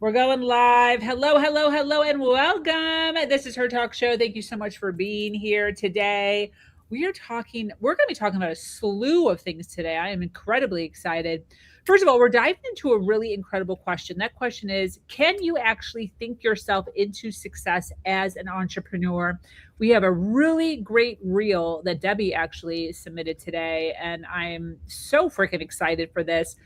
We're going live. Hello, hello, hello, and welcome. This is Her Talk Show. Thank you so much for being here today. We're going to be talking about a slew of things today. I am incredibly excited. First of all, we're diving into a really incredible question. That question is, can you actually think yourself into success as an entrepreneur? We have a really great reel that Debbie actually submitted today, and I'm so freaking excited for this.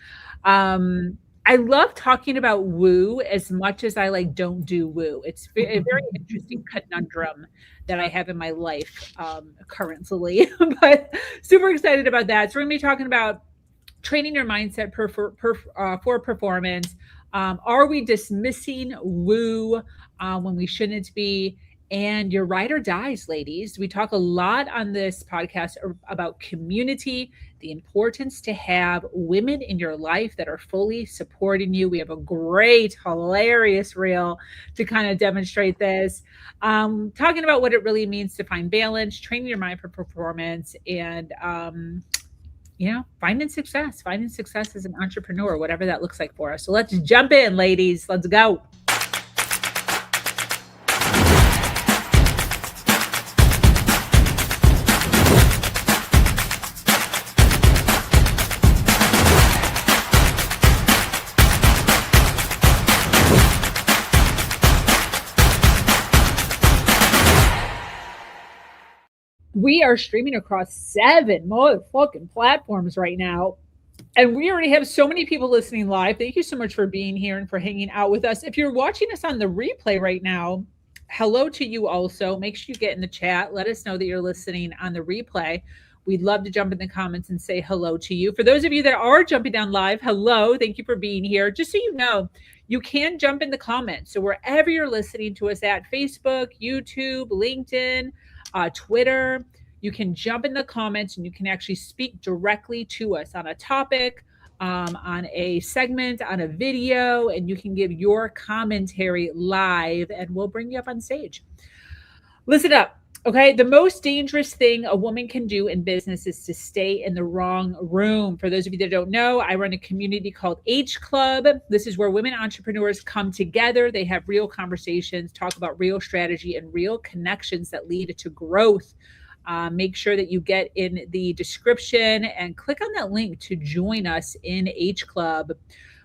I love talking about woo as much as I like don't do woo. It's a very interesting conundrum that I have in my life currently, but super excited about that. So we're going to be talking about training your mindset for performance. Are we dismissing woo when we shouldn't be? And your ride or dies, ladies. We talk a lot on this podcast about community, the importance to have women in your life that are fully supporting you. We have a great, hilarious reel to kind of demonstrate this. Talking about what it really means to find balance, training your mind for performance, and finding success as an entrepreneur, whatever that looks like for us. So let's jump in, ladies. Let's go. We are streaming across 7 motherfucking platforms right now. And we already have so many people listening live. Thank you so much for being here and for hanging out with us. If you're watching us on the replay right now, hello to you also. Make sure you get in the chat. Let us know that you're listening on the replay. We'd love to jump in the comments and say hello to you. For those of you that are jumping down live, hello. Thank you for being here. Just so you know, you can jump in the comments. So wherever you're listening to us at, Facebook, YouTube, LinkedIn, Twitter, you can jump in the comments and you can actually speak directly to us on a topic, on a segment, on a video, and you can give your commentary live and we'll bring you up on stage. Listen up. Okay, the most dangerous thing a woman can do in business is to stay in the wrong room. For those of you that don't know, I run a community called H Club. This is where women entrepreneurs come together. They have real conversations, talk about real strategy and real connections that lead to growth. Make sure that you get in the description and click on that link to join us in H Club.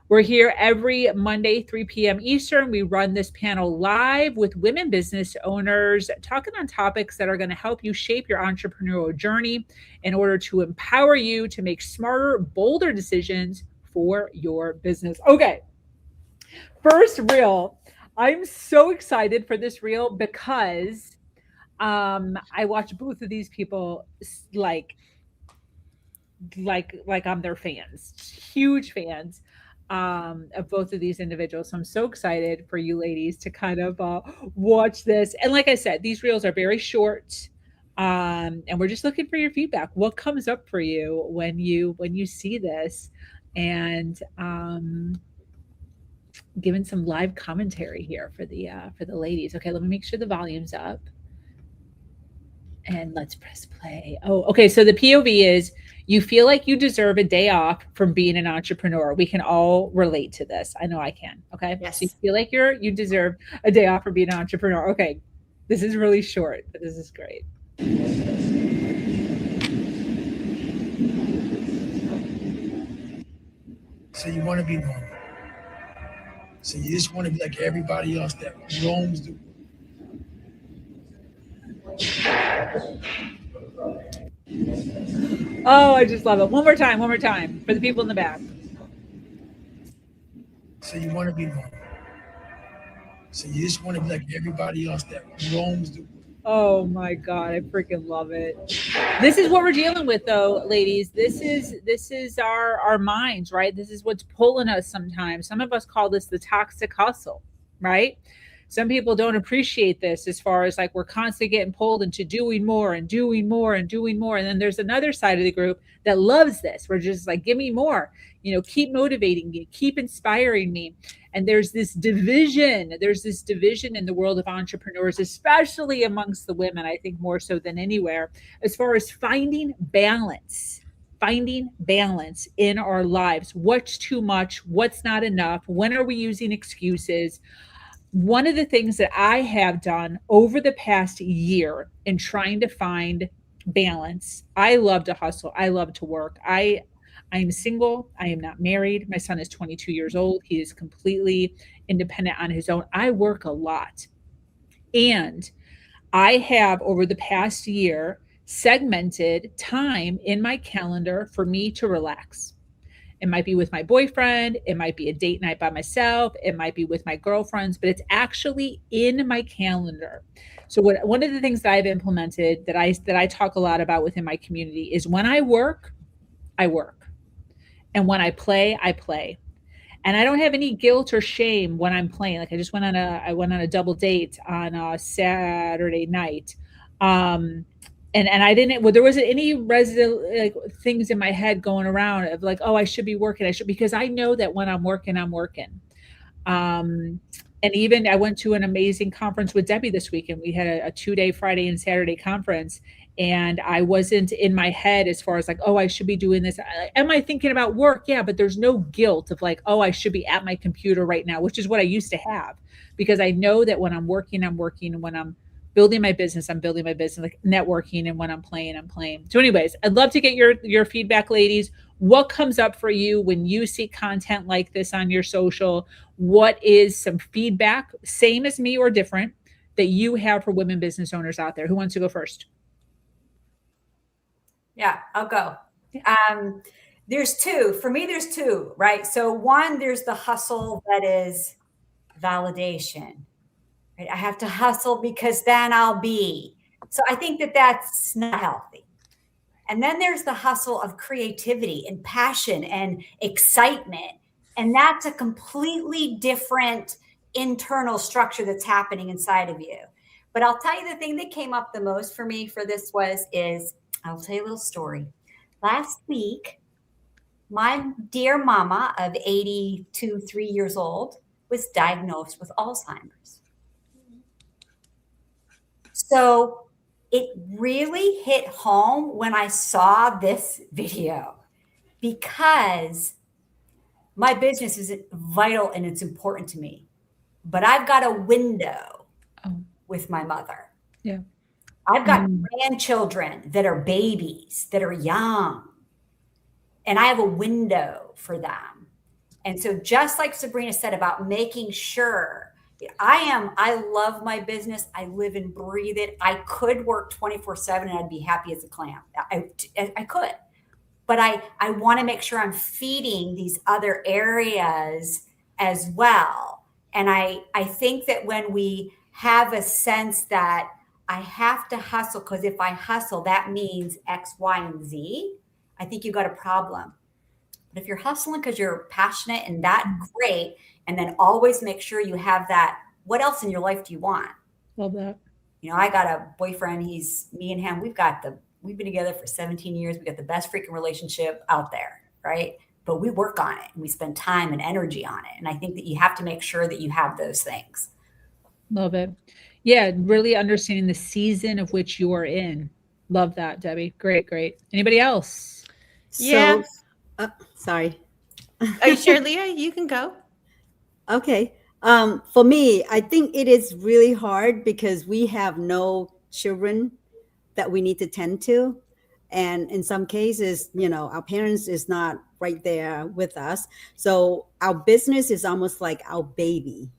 We're here every Monday, 3 p.m. Eastern. We run this panel live with women business owners, talking on topics that are going to help you shape your entrepreneurial journey in order to empower you to make smarter, bolder decisions for your business. Okay, first reel. I'm so excited for this reel because I watch both of these people like I'm their fans, huge fans of both of these individuals. So I'm so excited for you ladies to kind of watch this. And like I said, these reels are very short. And we're just looking for your feedback. What comes up for you when you see this? And giving some live commentary here for the ladies. Okay, let me make sure the volume's up. And let's press play. Oh, okay. So the POV is you feel like you deserve a day off from being an entrepreneur. We can all relate to this. I know I can. Okay. Yes. So you feel like you deserve a day off for being an entrepreneur. Okay. This is really short, but this is great. So you want to be normal. So you just want to be like everybody else that roams the world. Oh, I just love it. One more time for the people in the back. So you want to be normal. So you just want to be like everybody else that roams the world. Oh my God, I freaking love it. This is what we're dealing with though, ladies. This is our minds, right? This is what's pulling us sometimes. Some of us call this the toxic hustle, right? Some people don't appreciate this as far as like we're constantly getting pulled into doing more and doing more and doing more. And then there's another side of the group that loves this. We're just like, give me more, keep motivating me, keep inspiring me. And there's this division in the world of entrepreneurs, especially amongst the women, I think more so than anywhere, as far as finding balance finding balance in our lives. What's too much? What's not enough? When are we using excuses? One of the things that I have done over the past year in trying to find balance, I love to hustle. I love to work. I'm single. I am not married. My son is 22 years old. He is completely independent on his own. I work a lot. And I have over the past year segmented time in my calendar for me to relax. It might be with my boyfriend, it might be a date night by myself, it might be with my girlfriends, but it's actually in my calendar. So one of the things that I've implemented that I talk a lot about within my community is when I work. And when I play. And I don't have any guilt or shame when I'm playing. Like I went on a double date on a Saturday night. Um, and I didn't, well, there wasn't any resident like things in my head going around of like, oh, I should be working. I should, because I know that when I'm working, I'm working. Um, and even I went to an amazing conference with Debbie this weekend. We had a 2-day Friday and Saturday conference, and I wasn't in my head as far as like, oh, I should be doing this. Am I thinking about work? Yeah, but there's no guilt of like, oh, I should be at my computer right now, which is what I used to have, because I know that when I'm working, I'm working, and when I'm building my business, I'm building my business, like networking, and when I'm playing, I'm playing. So anyways, I'd love to get your feedback, ladies. What comes up for you when you see content like this on your social? What is some feedback, same as me or different, that you have for women business owners out there? Who wants to go first? Yeah, I'll go. Yeah. There's two. For me, there's two, right? So one, there's the hustle that is validation. Right? I have to hustle because then I'll be. So I think that that's not healthy. And then there's the hustle of creativity and passion and excitement. And that's a completely different internal structure that's happening inside of you. But I'll tell you the thing that came up the most for me for this is I'll tell you a little story. Last week, my dear mama of 82, 3 years old was diagnosed with Alzheimer's. So it really hit home when I saw this video, because my business is vital and it's important to me, but I've got a window with my mother. Yeah. I've got grandchildren that are babies, that are young, and I have a window for them. And so just like Sabrina said about making sure I love my business. I live and breathe it. I could work 24/7 and I'd be happy as a clam. I could, but I want to make sure I'm feeding these other areas as well. And I think that when we have a sense that I have to hustle, because if I hustle, that means X, Y, and Z, I think you've got a problem. But if you're hustling because you're passionate and that, great. And then always make sure you have that. What else in your life do you want? Love that. You know, I got a boyfriend. Me and him, we've been together for 17 years. We got the best freaking relationship out there, right? But we work on it and we spend time and energy on it. And I think that you have to make sure that you have those things. Love it. Yeah, really understanding the season of which you are in. Love that, Debbie. Great, great. Anybody else? Yeah. Sorry. Are you sure, Leah? You can go. Okay. For me, I think it is really hard because we have no children that we need to tend to. And in some cases, our parents is not right there with us. So our business is almost like our baby.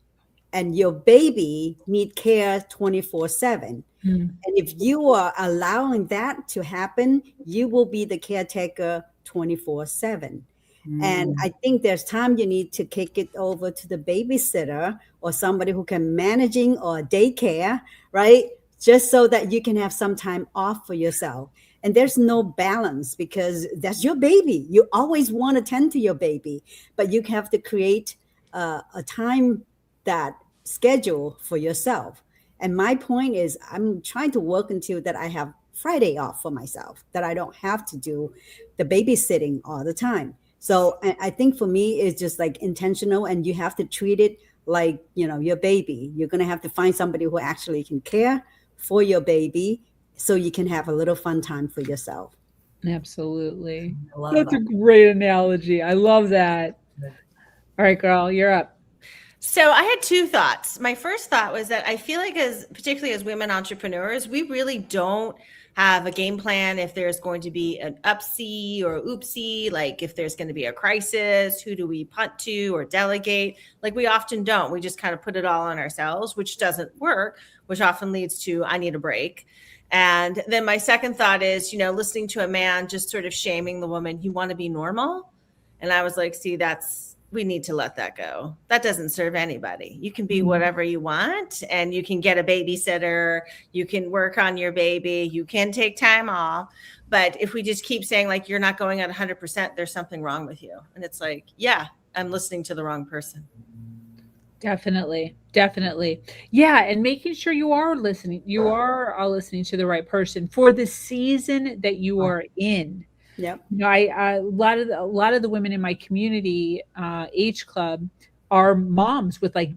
And your baby need care 24/7. And if you are allowing that to happen, you will be the caretaker 24/7. And I think there's time you need to kick it over to the babysitter or somebody who can managing or daycare, right? Just so that you can have some time off for yourself. And there's no balance because that's your baby. You always want to tend to your baby, but you have to create a time that schedule for yourself. And my point is I'm trying to work until that I have Friday off for myself, that I don't have to do the babysitting all the time. So I think for me, it's just like intentional, and you have to treat it like, your baby. You're going to have to find somebody who actually can care for your baby so you can have a little fun time for yourself. Absolutely. I love That's a that. great analogy. I love that. All right, girl, you're up. So I had two thoughts. My first thought was that I feel like as particularly as women entrepreneurs, we really don't have a game plan if there's going to be an upsie or oopsie, like if there's going to be a crisis, who do we punt to or delegate? Like we often don't. We just kind of put it all on ourselves, which doesn't work, which often leads to I need a break. And then my second thought is, listening to a man just sort of shaming the woman, you want to be normal. And I was like, see, we need to let that go. That doesn't serve anybody. You can be whatever you want, and you can get a babysitter. You can work on your baby. You can take time off. But if we just keep saying like, you're not going at 100%, there's something wrong with you. And it's like, yeah, I'm listening to the wrong person. Definitely. Definitely. Yeah. And making sure you are listening. You are listening to the right person for the season that you are in. Yep. A lot of the women in my community age club are moms with like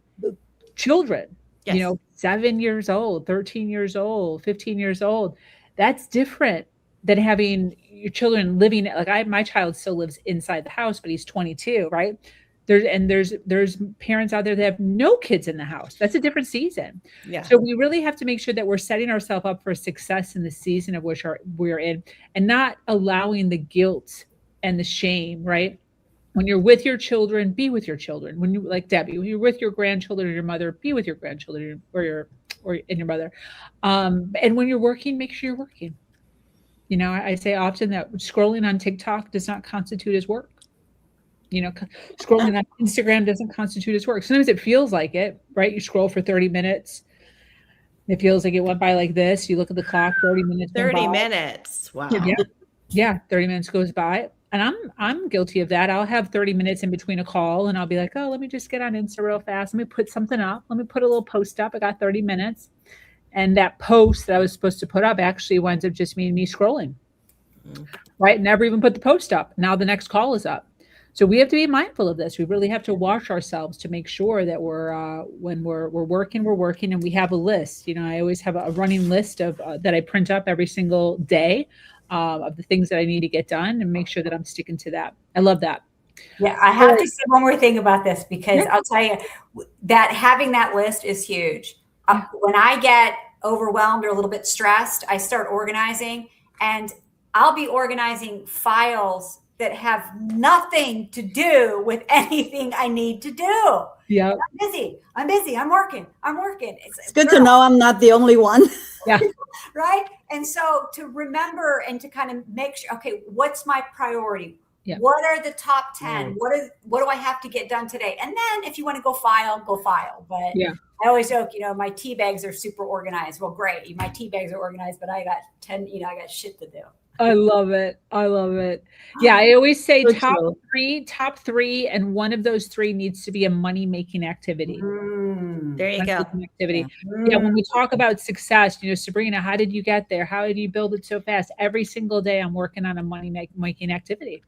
children, Yes. 7 years old, 13 years old, 15 years old. That's different than having your children living like my child still lives inside the house, but he's 22, right? There's parents out there that have no kids in the house. That's a different season. Yeah. So we really have to make sure that we're setting ourselves up for success in the season of which we're in, and not allowing the guilt and the shame, right? When you're with your children, be with your children. When you, like Debbie, when you're with your grandchildren or your mother, be with your grandchildren or your mother. And when you're working, make sure you're working. I say often that scrolling on TikTok does not constitute as work. Scrolling on Instagram doesn't constitute as work. Sometimes it feels like it, right? You scroll for 30 minutes. It feels like it went by like this. You look at the clock, 30 minutes. 30 minutes. Wow. Yeah. 30 minutes goes by. And I'm guilty of that. I'll have 30 minutes in between a call and I'll be like, oh, let me just get on Insta real fast. Let me put something up. Let me put a little post up. I got 30 minutes. And that post that I was supposed to put up actually winds up just me scrolling. Right? Never even put the post up. Now the next call is up. So we have to be mindful of this. We really have to watch ourselves to make sure that when we're working, and we have a list. I always have a running list of that I print up every single day of the things that I need to get done, and make sure that I'm sticking to that. I love that. Yeah, I have to say one more thing about this, because I'll tell you that having that list is huge. When I get overwhelmed or a little bit stressed, I start organizing, and I'll be organizing files that have nothing to do with anything I need to do. Yeah. I'm busy. I'm working. It's good to know I'm not the only one. Yeah. Right. And so to remember and to kind of make sure, okay, what's my priority? Yeah. What are the top 10? What do I have to get done today? And then if you want to go file. But yeah. I always joke, my tea bags are super organized. Well, great. My tea bags are organized, but I got I got shit to do. I love it. Yeah, I always say top three, and one of those three needs to be a money-making activity. There you go. Activity. Yeah, when we talk about success, Sabrina, how did you get there? How did you build it so fast? Every single day I'm working on a money-making activity.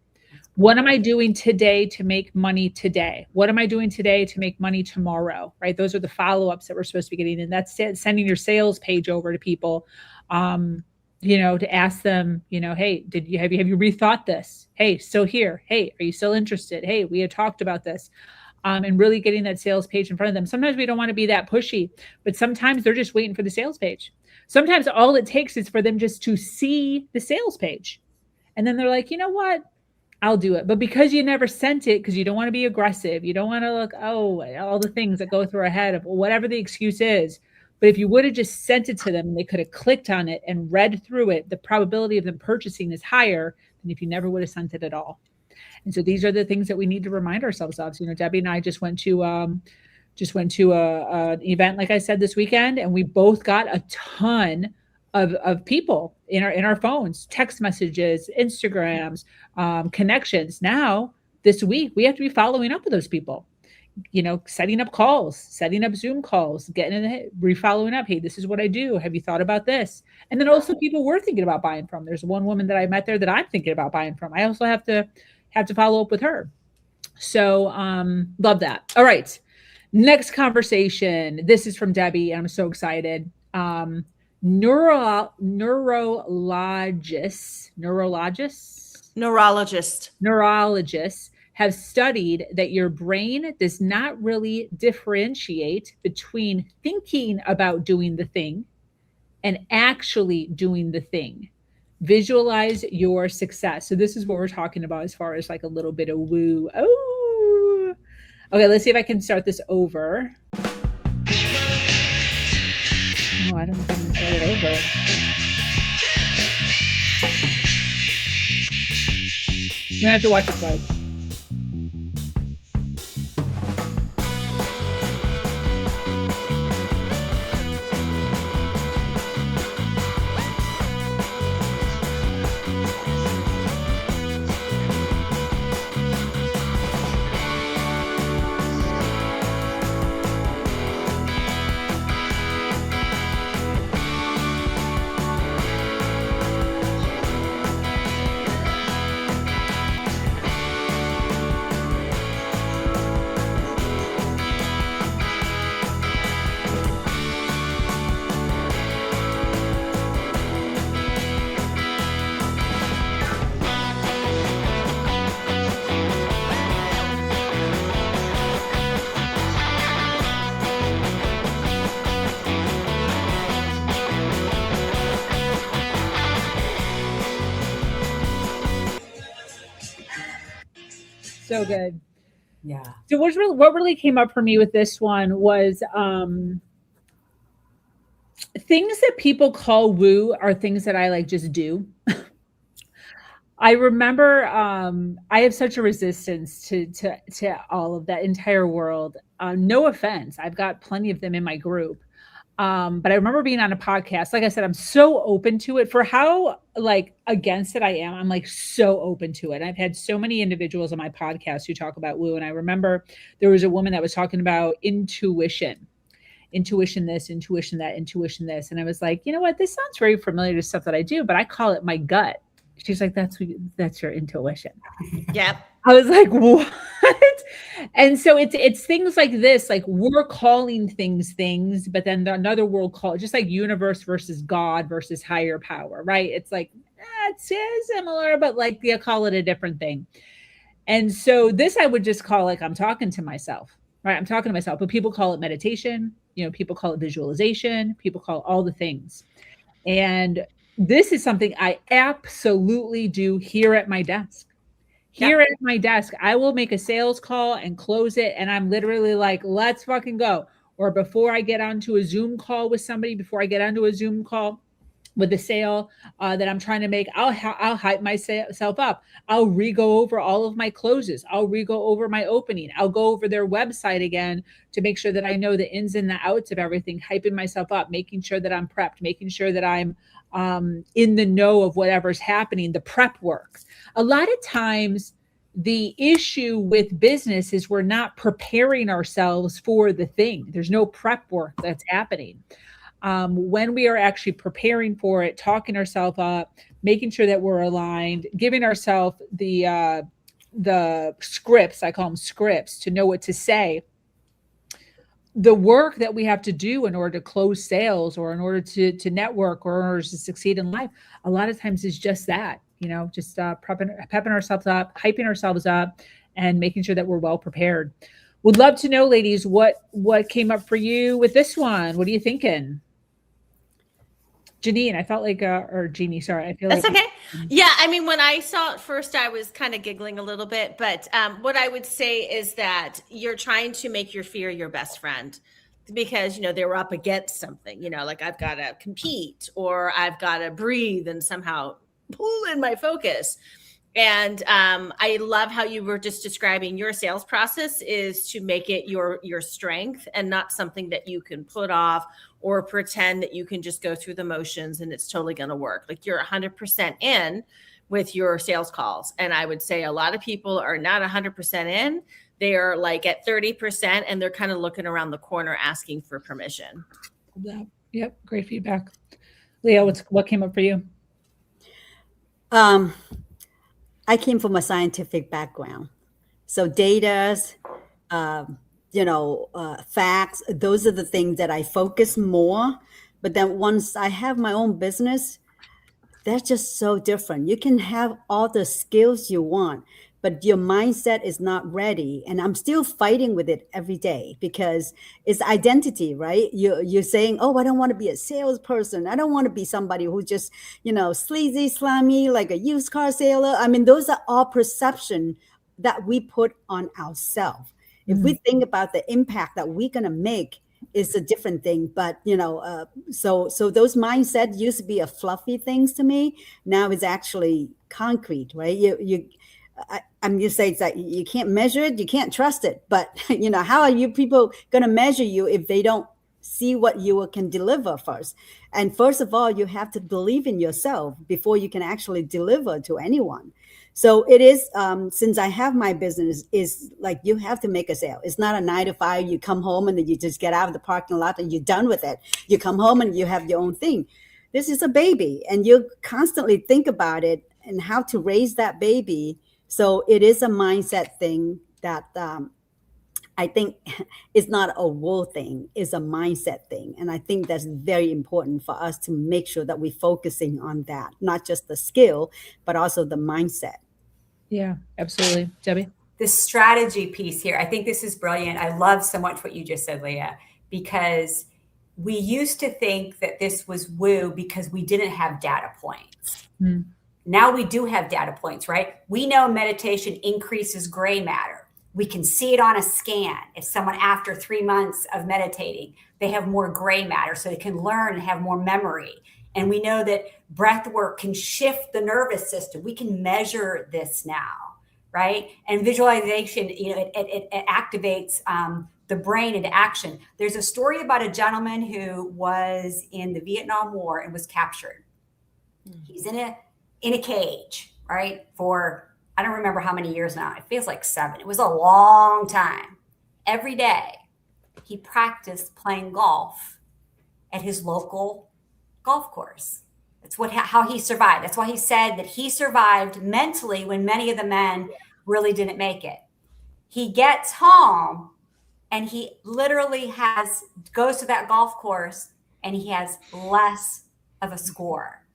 What am I doing today to make money today? What am I doing today to make money tomorrow? Right? Those are the follow-ups that we're supposed to be getting. And that's sending your sales page over to people. To ask them, hey, have you rethought this? Hey, still here. Hey, are you still interested? Hey, we had talked about this. And really getting that sales page in front of them. Sometimes we don't want to be that pushy, but sometimes they're just waiting for the sales page. Sometimes all it takes is for them just to see the sales page. And then they're like, you know what? I'll do it. But because you never sent it, because you don't want to be aggressive, you don't want to look, all the things that go through our head of whatever the excuse is. But if you would have just sent it to them, they could have clicked on it and read through it. The probability of them purchasing is higher than if you never would have sent it at all. And so these are the things that we need to remind ourselves of. Debbie and I just went to an event, like I said, this weekend, and we both got a ton of people in our phones, text messages, Instagrams, connections. Now, this week, we have to be following up with those people. Setting up calls, setting up Zoom calls, following up. Hey, this is what I do. Have you thought about this? And then also people we're thinking about buying from. There's one woman that I met there that I'm thinking about buying from. I also have to follow up with her. So love that. All right. Next conversation. This is from Debbie, and I'm so excited. Neurologists have studied that your brain does not really differentiate between thinking about doing the thing and actually doing the thing. Visualize your success. So this is what we're talking about as far as like a little bit of woo. Oh, okay. Let's see if I can start this over. Oh, I don't know if I can start it over. You're gonna have to watch it twice. So good. Yeah. So what really came up for me with this one was things that people call woo are things that I like just do. I remember I have such a resistance to all of that entire world. No offense, I've got plenty of them in my group. But I remember being on a podcast. Like I said, I'm so open to it for how like against it I am. I'm like so open to it. I've had so many individuals on my podcast who talk about woo. And I remember there was a woman that was talking about intuition this, intuition that, intuition this. And I was like, you know what? This sounds very familiar to stuff that I do, but I call it my gut. She's like, that's your intuition. Yep. I was like, what? And so it's things like this, like we're calling things, but then another world call just like universe versus God versus higher power, right? It's like, it's similar, but like they call it a different thing. And so this I would just call like I'm talking to myself, right? I'm talking to myself, but people call it meditation, people call it visualization, people call it all the things. And this is something I absolutely do here at my desk. Here at my desk, I will make a sales call and close it. And I'm literally like, let's fucking go. Or before I get onto a Zoom call with somebody, before I get onto a Zoom call with the sale that I'm trying to make, I'll hype myself up. I'll re-go over all of my closes. I'll re-go over my opening. I'll go over their website again to make sure that I know the ins and the outs of everything, hyping myself up, making sure that I'm prepped, making sure that I'm in the know of whatever's happening, the prep work. A lot of times the issue with business is we're not preparing ourselves for the thing. There's no prep work that's happening. When we are actually preparing for it, talking ourselves up, making sure that we're aligned, giving ourselves the scripts, I call them scripts, to know what to say. The work that we have to do in order to close sales or in order to network or in order to succeed in life, a lot of times is just that, just prepping ourselves up, hyping ourselves up, and making sure that we're well prepared. Would love to know, ladies, what came up for you with this one? What are you thinking? Janine, I felt like, or Jeannie, sorry. I feel That's like okay. Yeah. I mean, when I saw it first, I was kind of giggling a little bit, but what I would say is that you're trying to make your fear your best friend because, they were up against something, like I've got to compete or I've got to breathe and somehow pull in my focus. And I love how you were just describing your sales process is to make it your strength and not something that you can put off or pretend that you can just go through the motions and it's totally going to work. Like you're 100% in with your sales calls. And I would say a lot of people are not 100% in. They are like at 30% and they're kind of looking around the corner asking for permission. Yep. Great feedback. Leah, what came up for you? I came from a scientific background. So data, facts, those are the things that I focus more But then once I have my own business, that's just so different. You can have all the skills you want, but your mindset is not ready. And I'm still fighting with it every day because it's identity, right? You're saying, oh, I don't want to be a salesperson. I don't want to be somebody who just, sleazy, slimy, like a used car seller. I mean, those are all perception that we put on ourselves. If we think about the impact that we're going to make, is a different thing. But so those mindset used to be a fluffy things to me. Now it's actually concrete, right? I'm just saying that you can't measure it, you can't trust it. But how are you people going to measure you if they don't see what you can deliver first? And first of all, you have to believe in yourself before you can actually deliver to anyone. So it is, since I have my business, is like you have to make a sale. It's not a 9 to 5. You come home and then you just get out of the parking lot and you're done with it. You come home and you have your own thing. This is a baby, and you constantly think about it and how to raise that baby. So it is a mindset thing that I think it's not a will thing, it's a mindset thing. And I think that's very important for us to make sure that we're focusing on that, not just the skill, but also the mindset. Yeah, absolutely. Debbie? The strategy piece here, I think this is brilliant. I love so much what you just said, Leah, because we used to think that this was woo because we didn't have data points. Now we do have data points, right? We know meditation increases gray matter. We can see it on a scan. If someone after 3 months of meditating, they have more gray matter, so they can learn and have more memory. And we know that breath work can shift the nervous system. We can measure this now, right? And visualization, it activates the brain into action. There's a story about a gentleman who was in the Vietnam War and was captured. He's in a cage, right? For, I don't remember how many years now. It feels like 7. It was a long time. Every day, he practiced playing golf at his local golf course. That's how he survived. That's why he said that he survived mentally when many of the men really didn't make it. He gets home and he literally goes to that golf course and he has less of a score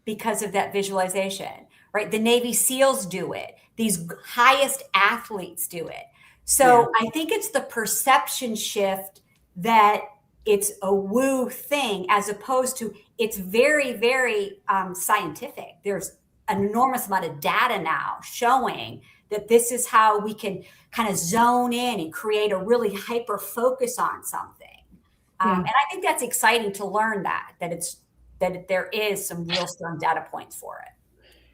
because of that visualization, right? The Navy SEALs do it. These highest athletes do it. So I think it's the perception shift that it's a woo thing, as opposed to it's very, very scientific. There's an enormous amount of data now showing that this is how we can kind of zone in and create a really hyper focus on something. And I think that's exciting to learn that there is some real strong data points for it.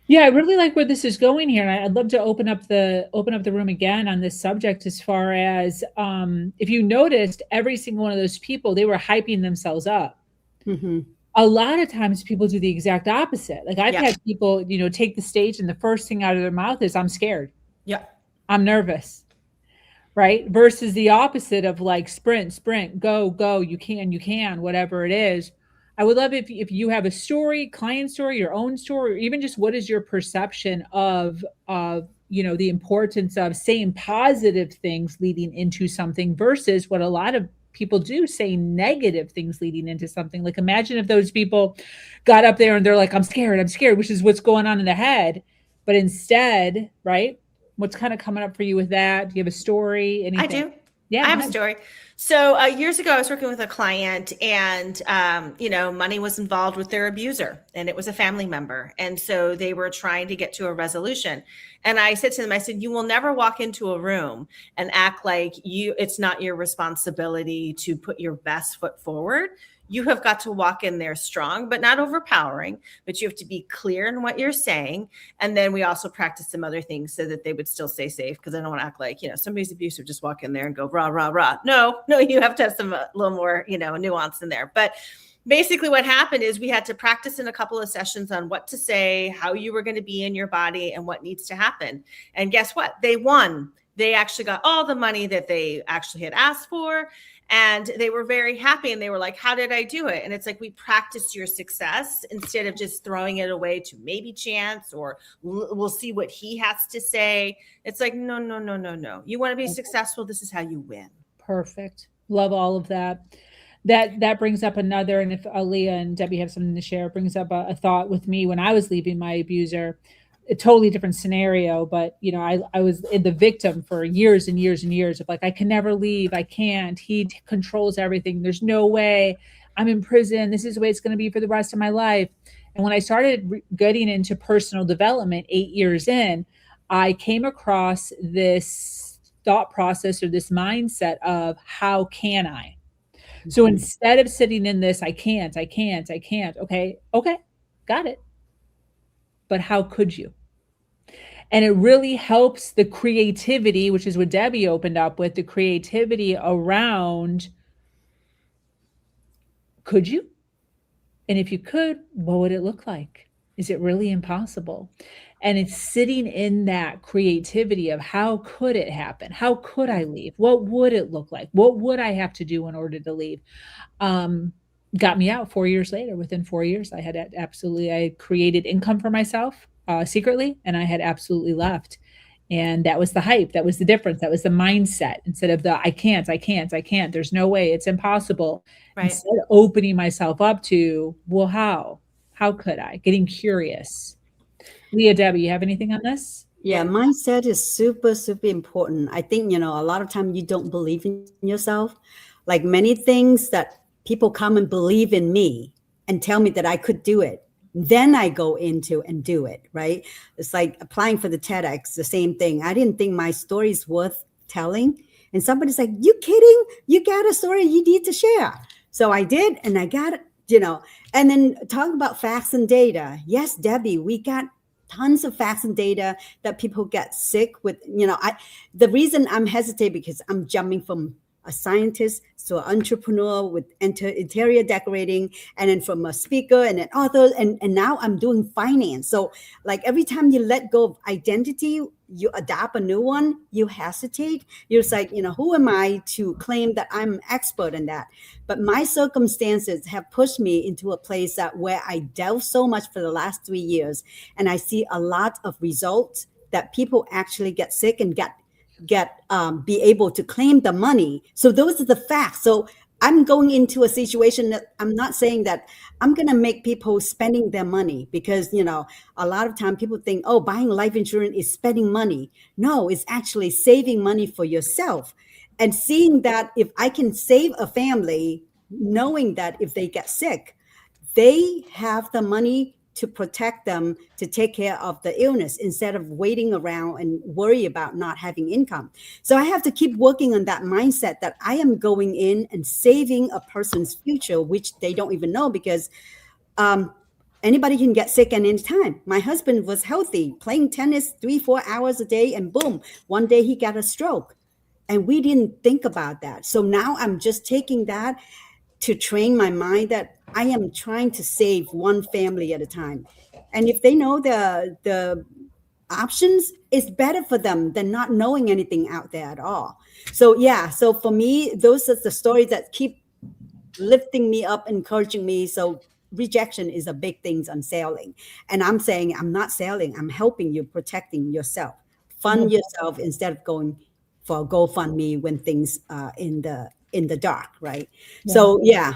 Yeah, I really like where this is going here, and I'd love to open up the room again on this subject. As far as if you noticed, every single one of those people, they were hyping themselves up. A lot of times, people do the exact opposite. Like I've had people, take the stage, and the first thing out of their mouth is, "I'm scared. Yeah, I'm nervous." Right? Versus the opposite of like sprint, go, you can, whatever it is. I would love if you have a story, client story, your own story, or even just what is your perception of the importance of saying positive things leading into something versus what a lot of people do, saying negative things leading into something. Like imagine if those people got up there and they're like, I'm scared, which is what's going on in their head. But instead, right? What's kind of coming up for you with that? Do you have a story? Anything? I do. Yeah, I have a story. So years ago, I was working with a client and, money was involved with their abuser and it was a family member. And so they were trying to get to a resolution. And I said to them, you will never walk into a room and act like it's not your responsibility to put your best foot forward. You have got to walk in there strong, but not overpowering, but you have to be clear in what you're saying. And then we also practice some other things so that they would still stay safe. Because I don't want to act like, somebody's abusive, just walk in there and go rah, rah, rah. No, you have to have some a little more, nuance in there. But basically what happened is we had to practice in a couple of sessions on what to say, how you were going to be in your body and what needs to happen. And guess what? They won. They actually got all the money that they actually had asked for. And they were very happy. And they were like, how did I do it? And it's like, we practiced your success instead of just throwing it away to maybe chance or we'll see what he has to say. It's like, no. You want to be successful. This is how you win. Perfect. Love all of that. that brings up another, and if Aaliyah and Debbie have something to share, brings up a thought with me when I was leaving my abuser. A totally different scenario, but I was the victim for years and years and years of like, I can never leave, I can't, he controls everything, there's no way, I'm in prison, this is the way it's going to be for the rest of my life. And when I started getting into personal development 8 years in, I came across this thought process or this mindset of how can I? So instead of sitting in this, I can't. Okay, got it. But how could you? And it really helps the creativity, which is what Debbie opened up with, the creativity around, could you? And if you could, what would it look like? Is it really impossible? And it's sitting in that creativity of how could it happen? How could I leave? What would it look like? What would I have to do in order to leave? Got me out 4 years later. Within 4 years, I created income for myself secretly, and I had absolutely left. And that was the hype. That was the difference. That was the mindset. Instead of the I can't. There's no way. It's impossible. Right. Instead of opening myself up to, well, how? How could I? Getting curious. Leah, Debbie, you have anything on this? Yeah, mindset is super, super important. I think, a lot of time you don't believe in yourself. Like many things that people come and believe in me and tell me that I could do it. Then I go into and do it, right? It's like applying for the TEDx, the same thing. I didn't think my story is worth telling. And somebody's like, you kidding? You got a story you need to share. So I did, and I got it, and then talk about facts and data. Yes, Debbie, we got tons of facts and data that people get sick with. The reason I'm hesitating because I'm jumping from a scientist to an entrepreneur with interior decorating, and then from a speaker and an author, and now I'm doing finance. So like every time you let go of identity, you adopt a new one, you hesitate. You're like, who am I to claim that I'm an expert in that? But my circumstances have pushed me into a place where I delve so much for the last 3 years, and I see a lot of results that people actually get sick and be able to claim the money. So those are the facts. So I'm going into a situation that I'm not saying that I'm going to make people spending their money, because, a lot of time people think, oh, buying life insurance is spending money. No, it's actually saving money for yourself. And seeing that if I can save a family, knowing that if they get sick, they have the money to protect them, to take care of the illness, instead of waiting around and worry about not having income. So I have to keep working on that mindset that I am going in and saving a person's future, which they don't even know, because anybody can get sick at any time. My husband was healthy, playing tennis 3-4 hours a day, and boom, one day he got a stroke. And we didn't think about that. So now I'm just taking that to train my mind that I am trying to save one family at a time. And if they know the options, it's better for them than not knowing anything out there at all. So yeah, so for me, those are the stories that keep lifting me up, encouraging me. So rejection is a big thing on selling. And I'm saying, I'm not selling, I'm helping you, protecting yourself. Fund yourself instead of going for a GoFundMe when things are in the dark, right? Yeah. So yeah.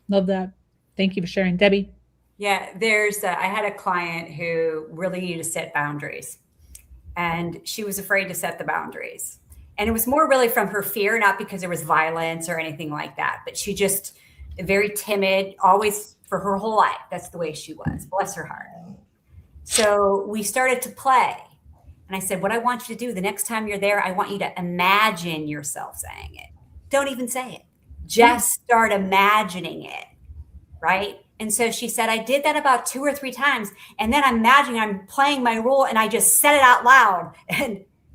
Love that. Thank you for sharing. Debbie? Yeah, I had a client who really needed to set boundaries, and she was afraid to set the boundaries. And it was more really from her fear, not because there was violence or anything like that, but she just very timid, always for her whole life. That's the way she was, bless her heart. So we started to play. And I said, what I want you to do the next time you're there, I want you to imagine yourself saying it. Don't even say it. Just start imagining it, right? And so she said, I did that about 2 or 3 times. And then I'm imagining I'm playing my role, and I just said it out loud.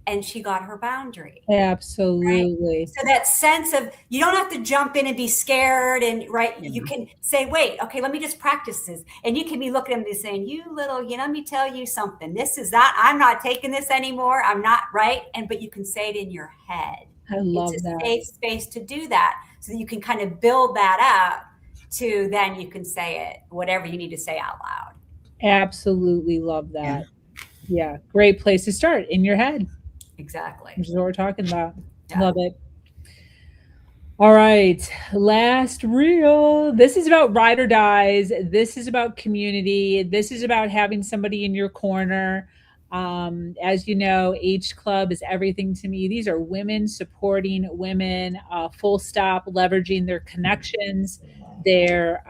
And she got her boundary. Absolutely. Right? So that sense of, you don't have to jump in and be scared, and right. Mm-hmm. You can say, wait, okay, let me just practice this. And you can be looking at them and saying, let me tell you something. This is that, I'm not taking this anymore. I'm not, right. But you can say it in your head. I love it's that. a safe space to do that, so that you can kind of build that up to then you can say it, whatever you need to say out loud. Absolutely love that. Yeah. Great place to start, in your head. Exactly. Which is what we're talking about. Yeah. Love it. All right, last reel. This is about ride or dies. This is about community. This is about having somebody in your corner. As you know, H Club is everything to me. These are women supporting women, full stop, leveraging their connections, their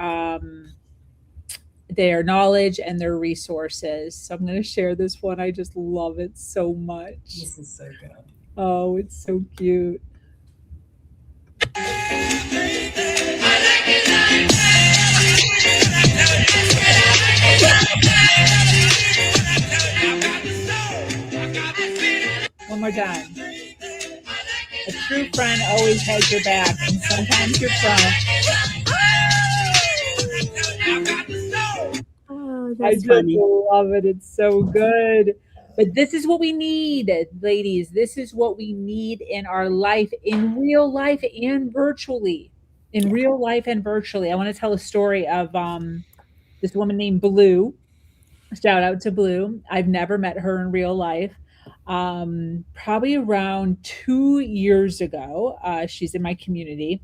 their knowledge, and their resources. So I'm going to share this one. I just love it so much. This is so good. Oh, it's so cute. One more time. A true friend always has your back, and sometimes your front. Oh, I that's just funny. love it. It's so good. But this is what we need, ladies. This is what we need in our life, in real life and virtually. In real life and virtually. I want to tell a story of this woman named Blue. Shout out to Blue. I've never met her in real life. Probably around 2 years ago, she's in my community.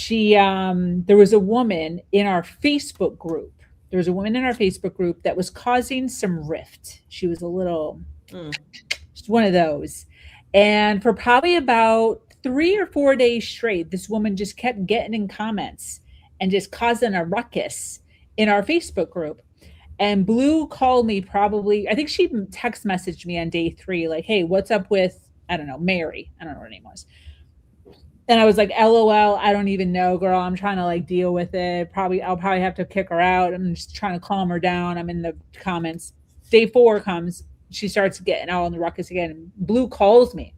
There was a woman in our Facebook group. There was a woman in our Facebook group that was causing some rift. She was a little, just one of those. And for probably about 3 or 4 days straight, this woman just kept getting in comments and just causing a ruckus in our Facebook group. And Blue called me probably, I think she text messaged me on day 3, like, hey, what's up with, I don't know, Mary? I don't know what her name was. And I was like, LOL, I don't even know, girl. I'm trying to like deal with it. I'll probably have to kick her out. I'm just trying to calm her down. I'm in the comments. Day 4 comes, she starts getting all in the ruckus again. And Blue calls me.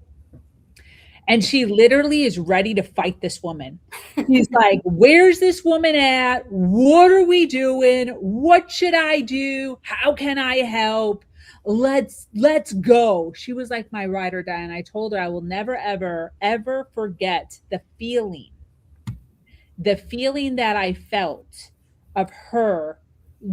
And she literally is ready to fight this woman. He's like, where's this woman at? What are we doing? What should I do? How can I help? Let's go. She was like my ride or die. And I told her I will never, ever, ever forget the feeling that I felt of her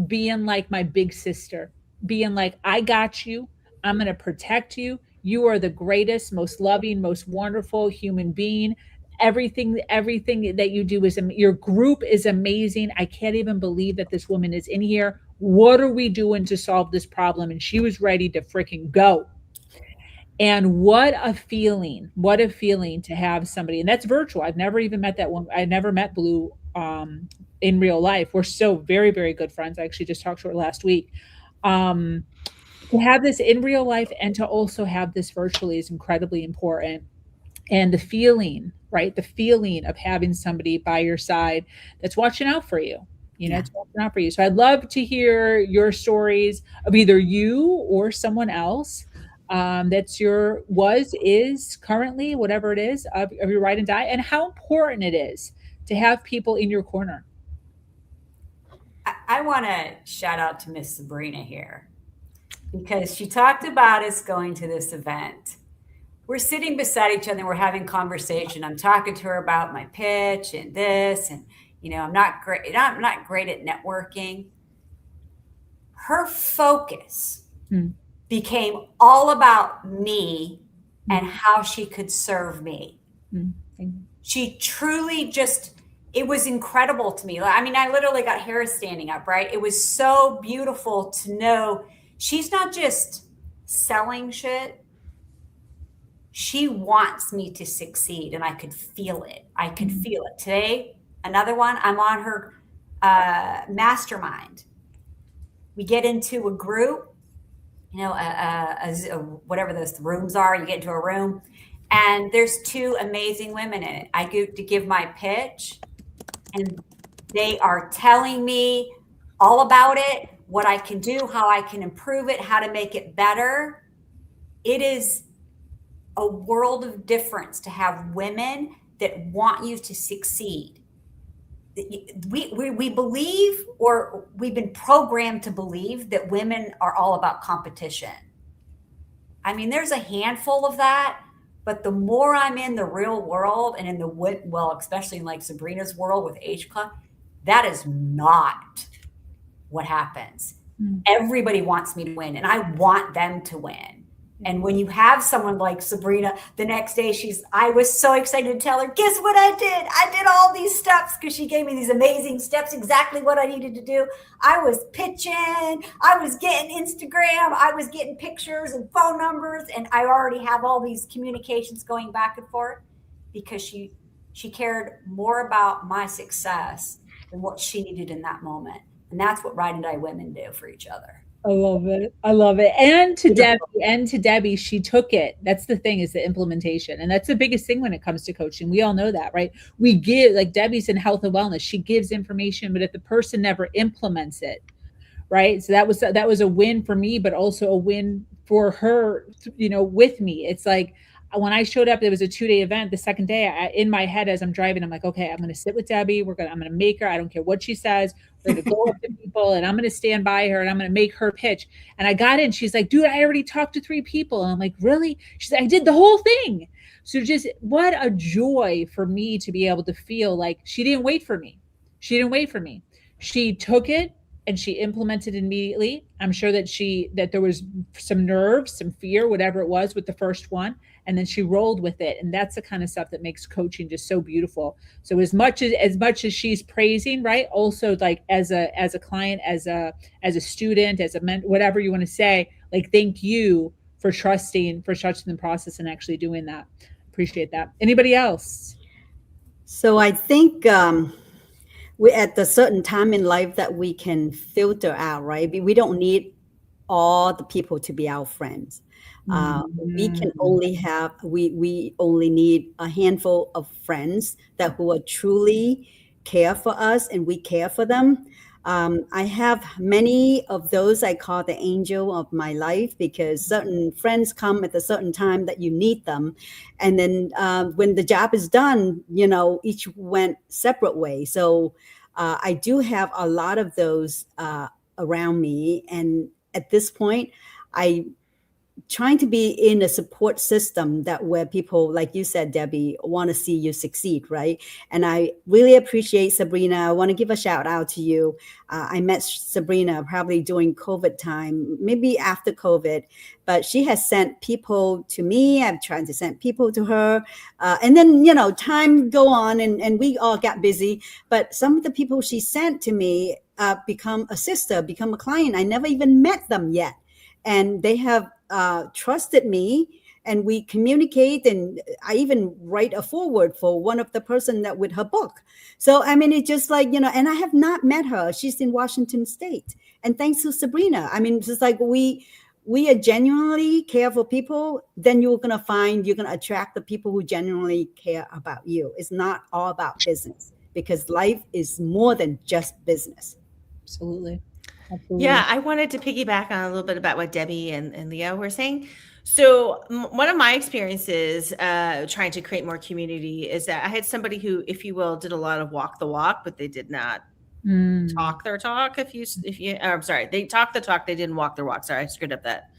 being like my big sister, being like, I got you. I'm going to protect you. You are the greatest, most loving, most wonderful human being. Everything that you do is, your group is amazing. I can't even believe that this woman is in here. What are we doing to solve this problem? And she was ready to freaking go. And what a feeling to have somebody, and that's virtual. I've never even met that one. I never met Blue in real life. We're still very, very good friends. I actually just talked to her last week. To have this in real life and to also have this virtually is incredibly important. And the feeling, right? The feeling of having somebody by your side that's watching out for you. It's watching out for you. So I'd love to hear your stories of either you or someone else that's is currently, whatever it is, of your ride and die, and how important it is to have people in your corner. I want to shout out to Miss Sabrina here because she talked about us going to this event. We're sitting beside each other and we're having conversation. I'm talking to her about my pitch and this, and I'm not great at networking. Her focus became all about me and how she could serve me. She truly it was incredible to me. I mean, I literally got hair standing up, right? It was so beautiful to know she's not just selling shit. She wants me to succeed, and I could feel it. Today, another one, I'm on her mastermind. We get into a group, whatever those rooms are, you get into a room, and there's 2 amazing women in it. I go to give my pitch, and they are telling me all about it, what I can do, how I can improve it, how to make it better. It is a world of difference to have women that want you to succeed. We believe, or we've been programmed to believe, that women are all about competition. I mean, there's a handful of that, but the more I'm in the real world and in especially in like Sabrina's world with H Club, that is not what happens. Everybody wants me to win, and I want them to win. And when you have someone like Sabrina, the next day I was so excited to tell her, guess what I did? I did all these steps because she gave me these amazing steps, exactly what I needed to do. I was pitching, I was getting Instagram, I was getting pictures and phone numbers, and I already have all these communications going back and forth because she cared more about my success than what she needed in that moment. And that's what Ride and Die women do for each other. I love it. I love it. And to Debbie, she took it. That's the thing, is the implementation. And that's the biggest thing when it comes to coaching. We all know that, right? We give, like Debbie's in health and wellness. She gives information, but if the person never implements it, right? So that was a win for me, but also a win for her, with me. It's like, when I showed up, it was a 2-day event. The second day, in my head, as I'm driving, I'm like, okay, I'm going to sit with Debbie. I'm going to make her. I don't care what she says. We're going to go up to people, and I'm going to stand by her, and I'm going to make her pitch. And I got in. She's like, dude, I already talked to 3 people. And I'm like, really? She's like, I did the whole thing. So just what a joy for me to be able to feel like she didn't wait for me. She took it and she implemented it immediately. I'm sure that there was some nerves, some fear, whatever it was with the first one. And then she rolled with it. And that's the kind of stuff that makes coaching just so beautiful. So as much as she's praising, right? Also, like as a client, as a student, as a mentor, whatever you want to say, like, thank you for trusting the process and actually doing that. Appreciate that. Anybody else? So I think we're at a certain time in life that we can filter out, right? We don't need all the people to be our friends. We can only have, we only need a handful of friends who are truly care for us and we care for them. I have many of those I call the angel of my life, because certain friends come at a certain time that you need them. And then when the job is done, each went separate ways. So I do have a lot of those around me. And at this point, I'm trying to be in a support system where people, like you said, Debbie, want to see you succeed, right? And I really appreciate Sabrina. I want to give a shout out to you. I met Sabrina probably during COVID time, maybe after COVID, but she has sent people to me. I've tried to send people to her. And then, time go on and we all got busy. But some of the people she sent to me become a sister, become a client. I never even met them yet. And they have trusted me, and we communicate, and I even write a foreword for one of the person that with her book. So, I mean, it's just like, and I have not met her. She's in Washington State. And thanks to Sabrina, I mean, it's just like we are genuinely care for people, then you're going to attract the people who genuinely care about you. It's not all about business, because life is more than just business. Absolutely. Yeah, I wanted to piggyback on a little bit about what Debbie and Leo were saying. So one of my experiences trying to create more community is that I had somebody who, if you will, did a lot of walk the walk, but they did not talk their talk. I'm sorry, they talked the talk, they didn't walk their walk. Sorry, I screwed up that.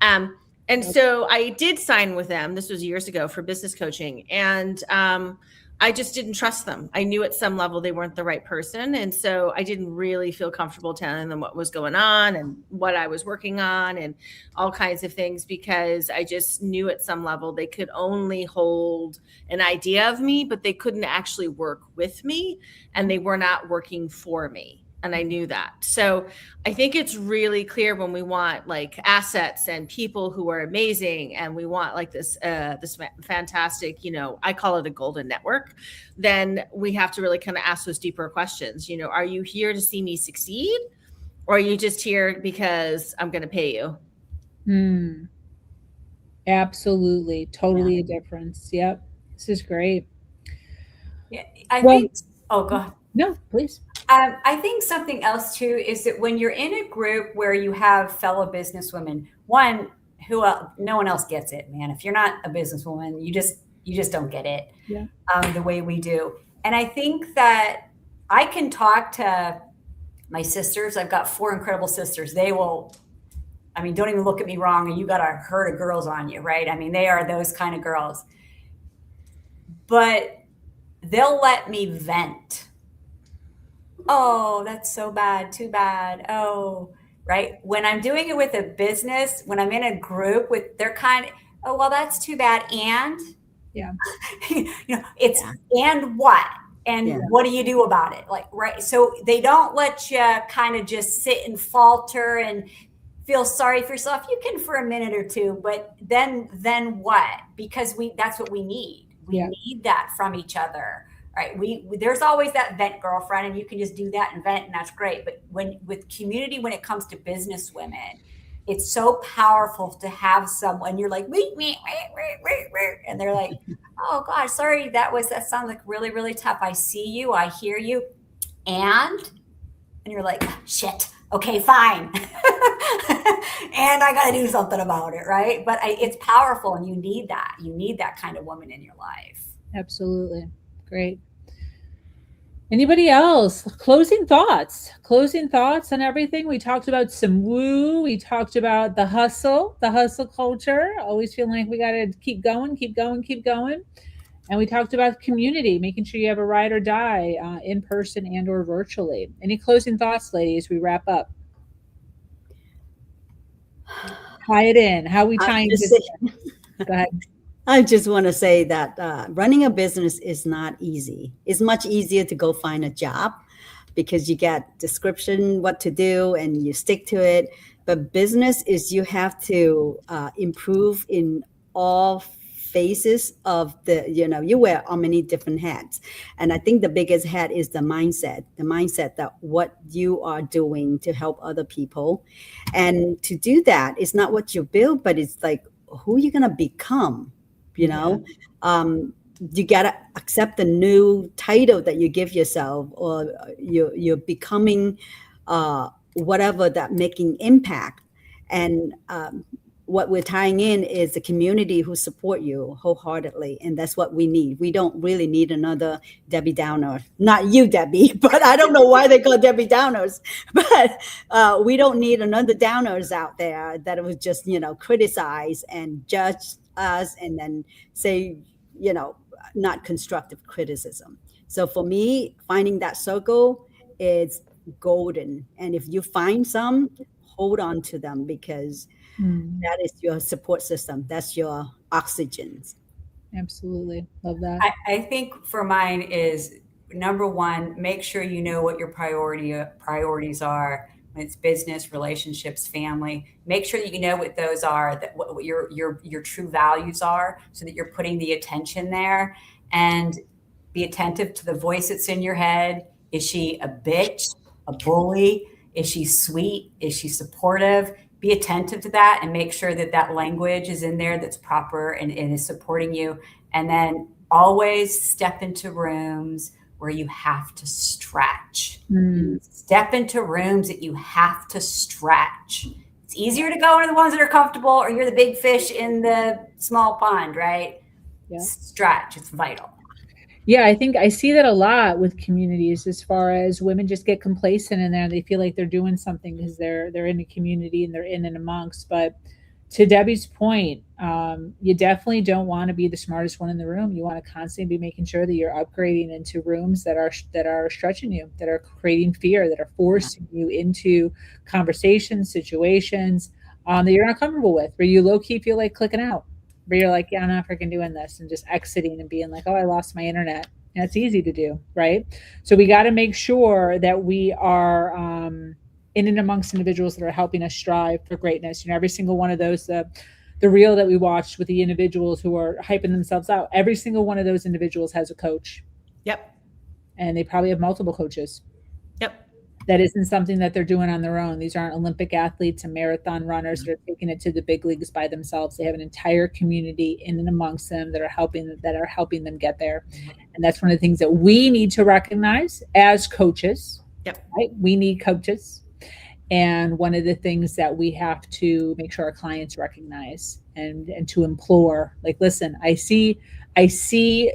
And so I did sign with them. This was years ago for business coaching. And I just didn't trust them. I knew at some level they weren't the right person. And so I didn't really feel comfortable telling them what was going on and what I was working on and all kinds of things, because I just knew at some level they could only hold an idea of me, but they couldn't actually work with me, and they were not working for me. And I knew that. So I think it's really clear when we want like assets and people who are amazing, and we want like this fantastic, I call it a golden network, then we have to really kind of ask those deeper questions. Are you here to see me succeed, or are you just here because I'm going to pay you? Absolutely. Totally a difference. Yep. This is great. Yeah, I think. Oh, go ahead. No, please. I think something else too is that when you're in a group where you have fellow businesswomen, one who no one else gets it, man. If you're not a businesswoman, you just don't get it the way we do. And I think that I can talk to my sisters. I've got 4 incredible sisters. They will, don't even look at me wrong. And you got a herd of girls on you, right? They are those kind of girls. But they'll let me vent. Oh, that's so bad. Too bad. Oh, right? When I'm doing it with a business, when I'm in a group with, they're kind of, oh, well, that's too bad. And, Yeah. It's, and what? And what do you do about it? Like, right. So they don't let you kind of just sit and falter and feel sorry for yourself. You can for a minute or two, but then what? Because that's what we need. We need that from each other, right? There's always that vent girlfriend, and you can just do that and vent, and that's great. But with community, when it comes to business women, it's so powerful to have someone you're like, wait, and they're like, oh gosh, sorry, that sounds like really, really tough. I see you, I hear you, and you're like, shit, okay, fine. And I got to do something about it, right? But it's powerful, and you need that. You need that kind of woman in your life. Absolutely. Great. Anybody else? Closing thoughts on everything. We talked about some woo. We talked about the hustle culture. Always feeling like we got to keep going. And we talked about community, making sure you have a ride or die in person and or virtually. Any closing thoughts, ladies? We wrap up. Tie it in. How we tying this in? Go ahead. I just want to say that running a business is not easy. It's much easier to go find a job because you get description, what to do, and you stick to it. But business is you have to improve in all phases of you wear how many different hats. And I think the biggest hat is the mindset that what you are doing to help other people. And to do that, it's not what you build, but it's like who you're going to become. You got to accept the new title that you give yourself, or you're becoming whatever that making impact. And what we're tying in is the community who support you wholeheartedly. And that's what we need. We don't really need another Debbie Downer. Not you, Debbie, but I don't know why they call Debbie Downers. But we don't need another Downers out there that would just, criticize and judge us and then say, not constructive criticism. So for me, finding that circle is golden. And if you find some, hold on to them, because that is your support system. That's your oxygen. Absolutely. Love that. I think for mine is number one, make sure you know what your priorities are. When it's business, relationships, family, make sure that you know what those are, that what your true values are, so that you're putting the attention there. And be attentive to the voice that's in your head. Is she a bitch, a bully? Is she sweet? Is she supportive? Be attentive to that and make sure that language is in there that's proper and is supporting you. And then always step into rooms where you have to stretch. Step into rooms that you have to stretch. It's easier to go into the ones that are comfortable, or you're the big fish in the small pond, right? Yeah. Stretch. It's vital. Yeah, I think I see that a lot with communities, as far as women just get complacent in there. They feel like they're doing something because they're in a community and they're in and amongst. But to Debbie's point, you definitely don't want to be the smartest one in the room. You want to constantly be making sure that you're upgrading into rooms that are stretching you, that are creating fear, that are forcing you into conversations, situations that you're not comfortable with, where you low key feel like clicking out. But you're like, yeah, I'm not freaking doing this, and just exiting and being like, oh, I lost my internet. And it's easy to do, right? So we got to make sure that we are in and amongst individuals that are helping us strive for greatness. Every single one of those, the reel that we watched with the individuals who are hyping themselves out, every single one of those individuals has a coach. Yep. And they probably have multiple coaches. Yep. That isn't something that they're doing on their own. These aren't Olympic athletes and marathon runners that are taking it to the big leagues by themselves. They have an entire community in and amongst them that are helping them get there. And that's one of the things that we need to recognize as coaches. Yep. Right? We need coaches. And one of the things that we have to make sure our clients recognize and to implore, like, listen, I see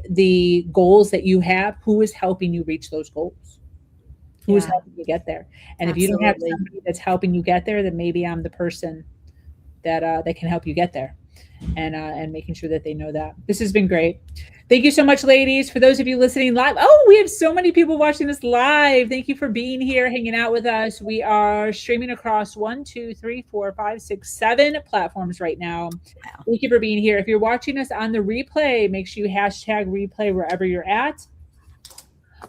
the goals that you have. Who is helping you reach those goals? Who's helping you get there? And Absolutely. If you don't have somebody that's helping you get there, then maybe I'm the person that can help you get there. and making sure that they know that. This has been great. Thank you so much, ladies. For those of you listening live, oh, we have so many people watching us live. Thank you for being here, hanging out with us. We are streaming across 1, 2, 3, 4, 5, 6, 7 platforms right now. Wow. Thank you for being here. If you're watching us on the replay, make sure you hashtag replay wherever you're at.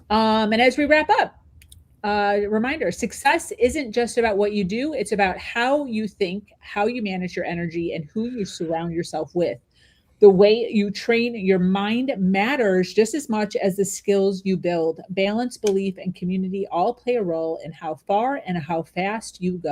And as we wrap up, reminder, success isn't just about what you do. It's about how you think, how you manage your energy, and who you surround yourself with. The way you train your mind matters just as much as the skills you build. Balance, belief, and community all play a role in how far and how fast you go.